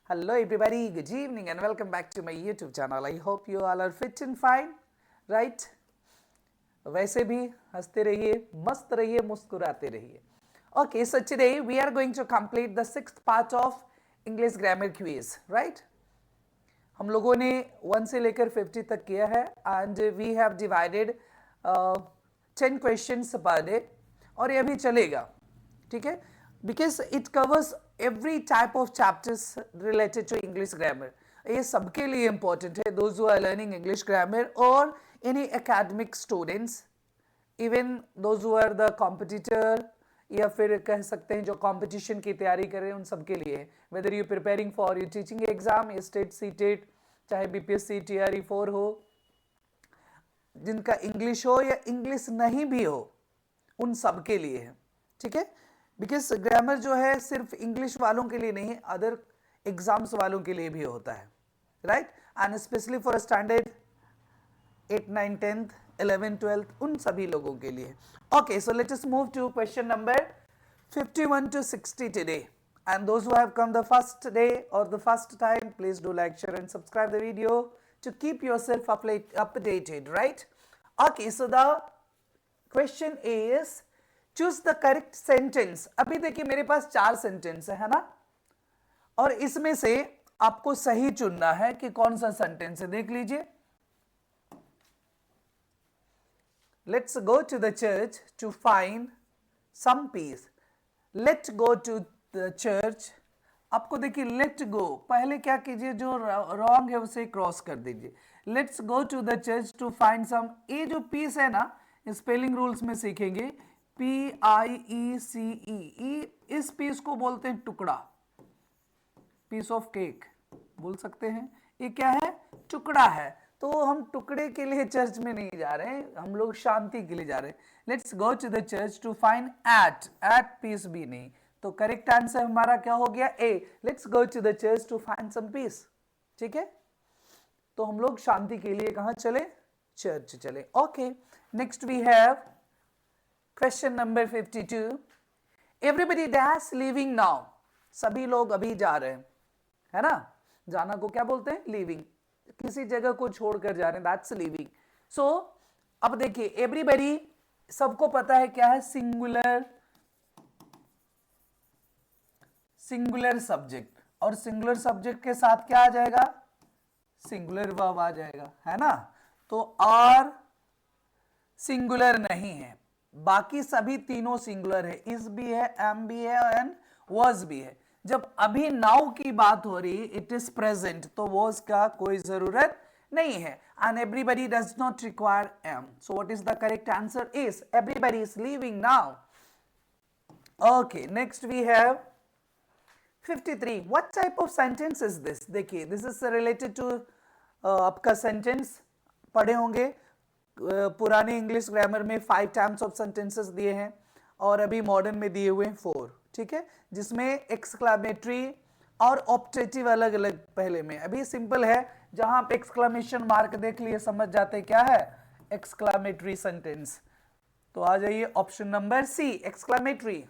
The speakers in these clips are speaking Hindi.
Hello everybody, good evening and welcome back to my YouTube channel. I hope you all are fit and fine, right? वैसे भी हंसते रहिए, मस्त रहिए, मुस्कुराते रहिए. Okay, so today we are going to complete the sixth part of English grammar quiz, right? हम लोगों ने 1 से लेकर 50 तक किया है and we have divided 10 questions per day और ये भी चलेगा, ठीक है? Because it covers every type of chapters related to English grammar. ये सबके लिए important है, those who are learning English grammar or any academic students, even those who are the competitor या फिर कह सकते हैं जो कंपटीशन की तैयारी कर रहे हैं उन सबके लिए, whether you preparing for your teaching exam, state CTET, चाहे बीपीएससी टीआरई 4 हो, जिनका इंग्लिश हो या इंग्लिश नहीं भी हो, उन सब के लिए है, ठीक है? बिकॉज ग्रामर जो है सिर्फ इंग्लिश वालों के लिए नहीं, अदर एग्जाम्स वालों के लिए भी होता है, right? And specially for standard 8, 9, 10th, 11, 12th, उन सभी लोगों के लिए. Okay, so let us move to question number 51 to 60 today. And those who have come the first day or the first time, please do like, share and subscribe the video to keep yourself updated, right? Okay, so the question is, choose the correct sentence. अभी देखिए मेरे पास 4 सेंटेंस है ना, और इसमें से आपको सही चुनना है कि कौन सा सेंटेंस है. देख लीजिए. Let's go to the church to find some peace. Let's go to the church. आपको देखिए let go, पहले क्या कीजिए, जो wrong है उसे क्रॉस कर दीजिए. Let's go to the church to find some. ये जो पीस है ना, स्पेलिंग रूल्स में सीखेंगे, PIECE. इस पीस को बोलते हैं टुकड़ा, पीस ऑफ केक बोल सकते हैं. ये क्या है? टुकड़ा है. तो हम टुकड़े के लिए चर्च में नहीं जा रहे हैं, हम लोग शांति के लिए जा रहे हैं. Let's go to the church to find at peace भी नहीं, तो करेक्ट आंसर हमारा क्या हो गया? A. Let's go to the church to find some peace. ठीक है, तो हम लोग शांति के लिए कहां चले? चर्च चले. Okay, next we have question number 52. Everybody dash living now. सभी लोग अभी जा रहे हैं, है ना? जाना को क्या बोलते हैं? लिविंग. किसी जगह को छोड़कर जा रहे हैं, दैट्स लिविंग. सो अब देखिए, एवरीबडी सबको पता है क्या है? सिंगुलर, सिंगुलर सब्जेक्ट, और सिंगुलर सब्जेक्ट के साथ क्या आ जाएगा? सिंगुलर वर्ब आ जाएगा, है ना? तो आर सिंगुलर नहीं है, बाकी सभी तीनों सिंगुलर है. इज भी है, एम भी है एंड वाज भी है. जब अभी नाउ की बात हो रही, इट इज प्रेजेंट, तो वाज का कोई जरूरत नहीं है. And everybody does not require am. So what is the correct answer? Is everybody is living now. Okay, next we have 53. What type of sentence is this? देखिए, दिस इज रिलेटेड टू आपका सेंटेंस पढ़े होंगे. पुराने इंग्लिश ग्रामर में 5 टाइप्स ऑफ सेंटेंसेस दिए हैं और अभी मॉडर्न में दिए हुए हैं 4. ठीक है, जिसमें एक्सक्लामेटरी और ऑप्टेटिव अलग अलग पहले में. अभी सिंपल है, जहां आप एक्सक्लामेशन मार्क देख लिए समझ जाते क्या है एक्सक्लामेटरी सेंटेंस. तो आ जाइए ऑप्शन नंबर सी, एक्सक्लामेटरी.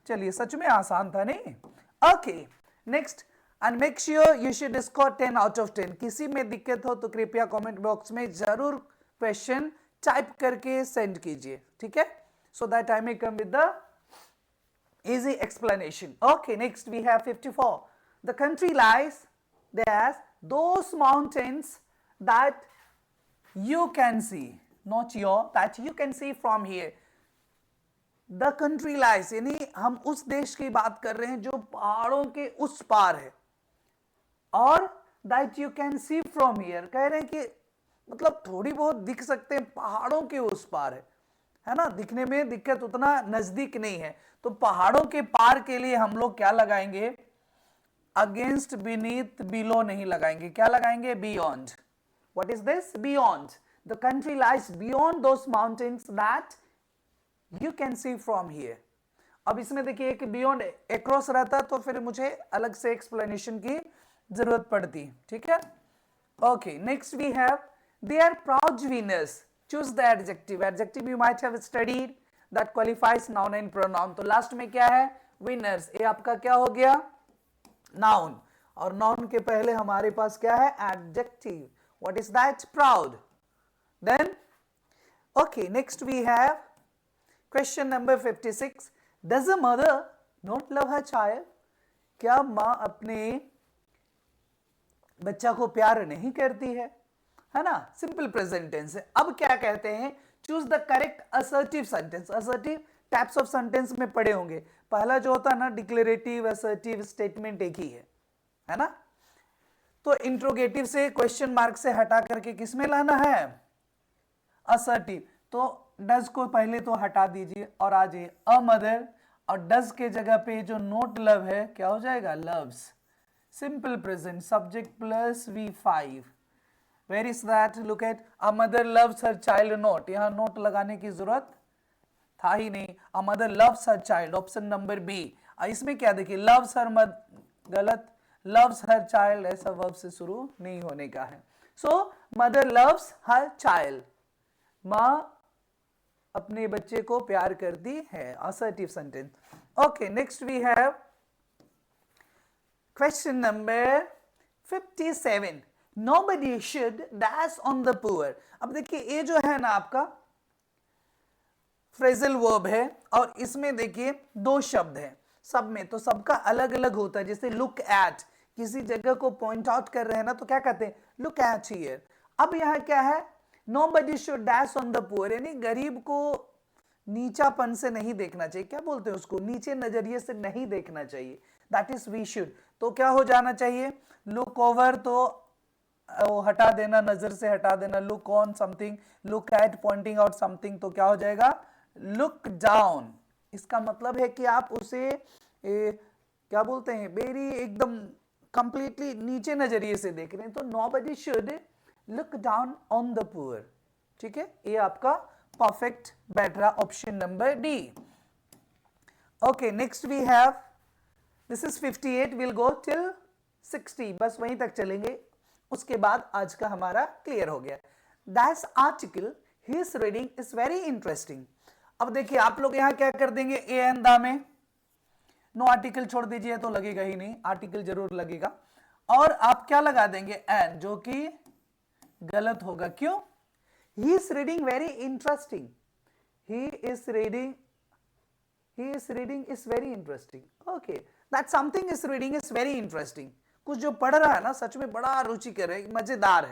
चलिए, सच में आसान था नहीं? Okay, next. And make sure you should score 10 out of 10. किसी में दिक्कत हो तो कृपया कमेंट बॉक्स में जरूर क्वेश्चन टाइप करके सेंड कीजिए, ठीक है? So that I may come with the easy explanation. Okay, next we have 54. The country lies there's those mountains that you can see, not your, that you can see from here. The country lies, यानी हम उस देश की बात कर रहे हैं जो पहाड़ों के उस पार है, और that you can see from here कह रहे हैं कि मतलब थोड़ी बहुत दिख सकते हैं, पहाड़ों के उस पार है ना? दिखने में दिक्कत, उतना नजदीक नहीं है. तो पहाड़ों के पार के लिए हम लोग क्या लगाएंगे? अगेंस्ट, बीनीथ, बिलो नहीं लगाएंगे. क्या लगाएंगे? Beyond. What is this? Beyond. The country lies beyond those mountains that you can see from here. अब इसमें देखिए कि बियॉन्ड अक्रॉस रहता तो फिर मुझे अलग से एक्सप्लेनेशन की जरूरत पड़ती. ठीक है? Okay, next we have they are proud winners. Choose the adjective. Adjective you might have studied that qualifies noun and pronoun. तो लास्ट में क्या है? Winners. ये आपका क्या हो गया? Noun. और नाउन के पहले हमारे पास क्या है? Adjective. What is that? Proud. Then okay, next we have question number 56. Does a mother not love her child? क्या मां अपने बच्चा को प्यार नहीं करती है ना? सिंपल प्रेजेंट टेंस है. अब क्या कहते हैं? Choose the correct assertive sentence. Assertive types of sentence में पढ़े होंगे. पहला जो होता है ना, डिक्लेरेटिव, असर्टिव, स्टेटमेंट एक ही है ना? तो इंट्रोगेटिव से, क्वेश्चन मार्क से हटा करके किस में लाना है? असर्टिव. तो डज को पहले तो हटा दीजिए और आ जाइए अ मदर, और डज के जगह पे जो नोट लव है क्या हो जाएगा? Loves. Simple present, subject plus V5. Where is that? Look at, a mother loves her child not. यहां नोट लगाने की जरूरत था ही नहीं. A mother loves her child, option number B. इसमें क्या देखिए, लव्स हर गलत, लव्स हर चाइल्ड ऐसा वर्ब से शुरू नहीं होने का है. So mother loves her child, मां अपने बच्चे को प्यार करती है. Assertive sentence. Okay, next we have question number 57. Nobody should dash on the poor. अब देखिए ये जो है ना आपका फ्रेजल वर्ब है, और इसमें देखिए दो शब्द है. सब में तो सबका अलग अलग होता है. जैसे लुक एट, किसी जगह को पॉइंट आउट कर रहे हैं ना, तो क्या कहते हैं? Look at here. अब यहां क्या है? Nobody should dash on the poor, यानी गरीब को नीचापन से नहीं देखना चाहिए. क्या बोलते हैं उसको? नीचे नजरिए से नहीं देखना चाहिए. That is we should. तो क्या हो जाना चाहिए? लुक ओवर तो हटा देना, नजर से हटा देना. Look on something, look at pointing out something, तो क्या हो जाएगा? Look down. इसका मतलब है कि आप उसे क्या बोलते हैं, वेरी एकदम कंप्लीटली नीचे नजरिए से देख रहे हैं. तो nobody should look down on the poor. ठीक है, ये आपका परफेक्ट बैठा option number D. Okay, next we have, this is 58. Will go till 60, बस वहीं तक चलेंगे. उसके बाद आज का हमारा क्लियर हो गया. दैट्स आर्टिकल ही is reading is very interesting. अब देखिए आप लोग यहां क्या कर देंगे? ए एन दा में नो आर्टिकल छोड़ दीजिए तो लगेगा ही नहीं, आर्टिकल जरूर लगेगा. और आप क्या लगा देंगे? एन, जो कि गलत होगा. क्यों? ही is reading very interesting. He is reading is very interesting. Okay, that something is reading is very interesting. कुछ जो पढ़ रहा है ना सच में बड़ा रुचिकर है, मजेदार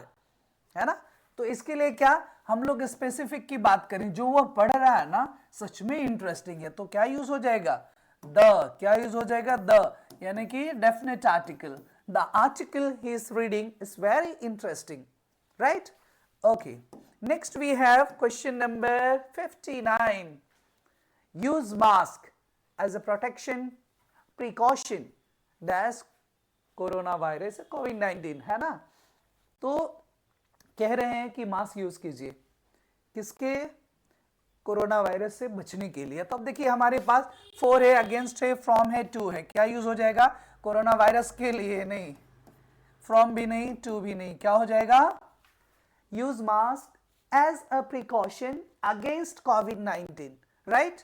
है ना? तो इसके लिए क्या हम लोग स्पेसिफिक की बात करें, जो वो पढ़ रहा है ना सच में इंटरेस्टिंग है, तो क्या यूज हो जाएगा? द. क्या यूज हो जाएगा? द, यानी कि डेफिनेट आर्टिकल. द आर्टिकल ही is reading is very interesting. Right? Okay, next we have question number 59. Use mask as a protection precaution that's corona virus कोविड-19, है ना? तो कह रहे हैं कि मास्क यूज कीजिए किसके? कोरोना वायरस से बचने के लिए. तो अब देखिए हमारे पास 4 है, अगेंस्ट है, फ्रॉम है, टू है. क्या यूज हो जाएगा? कोरोना वायरस के लिए नहीं, फ्रॉम भी नहीं, टू भी नहीं. क्या हो जाएगा? Use mask as a precaution against कोविड-19. Right?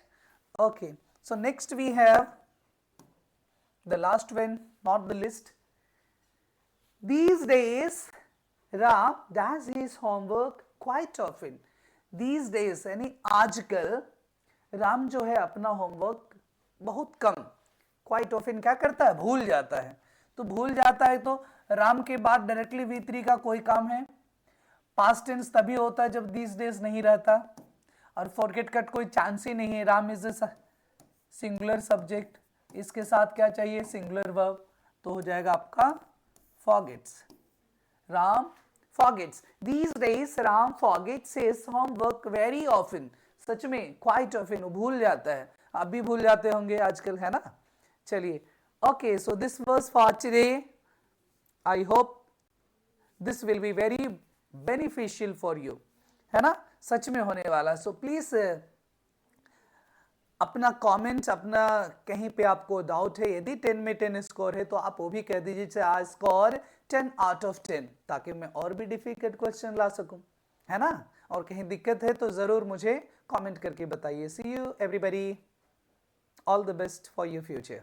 Okay, so next we have the last one, not the list. These days Ram does his homework quite often. These days यानी आजकल राम जो है अपना होमवर्क बहुत कम, quite often क्या करता है? भूल जाता है. तो भूल जाता है तो राम के बाद डायरेक्टली V3 का कोई काम है? पास्ट टेंस तभी होता है जब these days नहीं रहता, और फॉरगेट कट कोई चांस ही नहीं है. Ram is a singular subject, इसके साथ क्या चाहिए? Singular verb. तो हो जाएगा आपका forgets. Ram forgets. These days Ram forgets his homework very often. सच में quite often वो भूल जाता है. आप भी भूल जाते होंगे आजकल, है ना? चलिए, okay, so this was for today. I hope this will be very beneficial for you, है ना? सच में होने वाला. सो प्लीज अपना कमेंट, अपना कहीं पे आपको डाउट है, यदि 10 में 10 स्कोर है तो आप वो भी कह दीजिए आज स्कोर 10 आउट ऑफ 10, ताकि मैं और भी डिफिकल्ट क्वेश्चन ला सकूं, है ना? और कहीं दिक्कत है तो जरूर मुझे कमेंट करके बताइए. See you everybody, all the best for your future.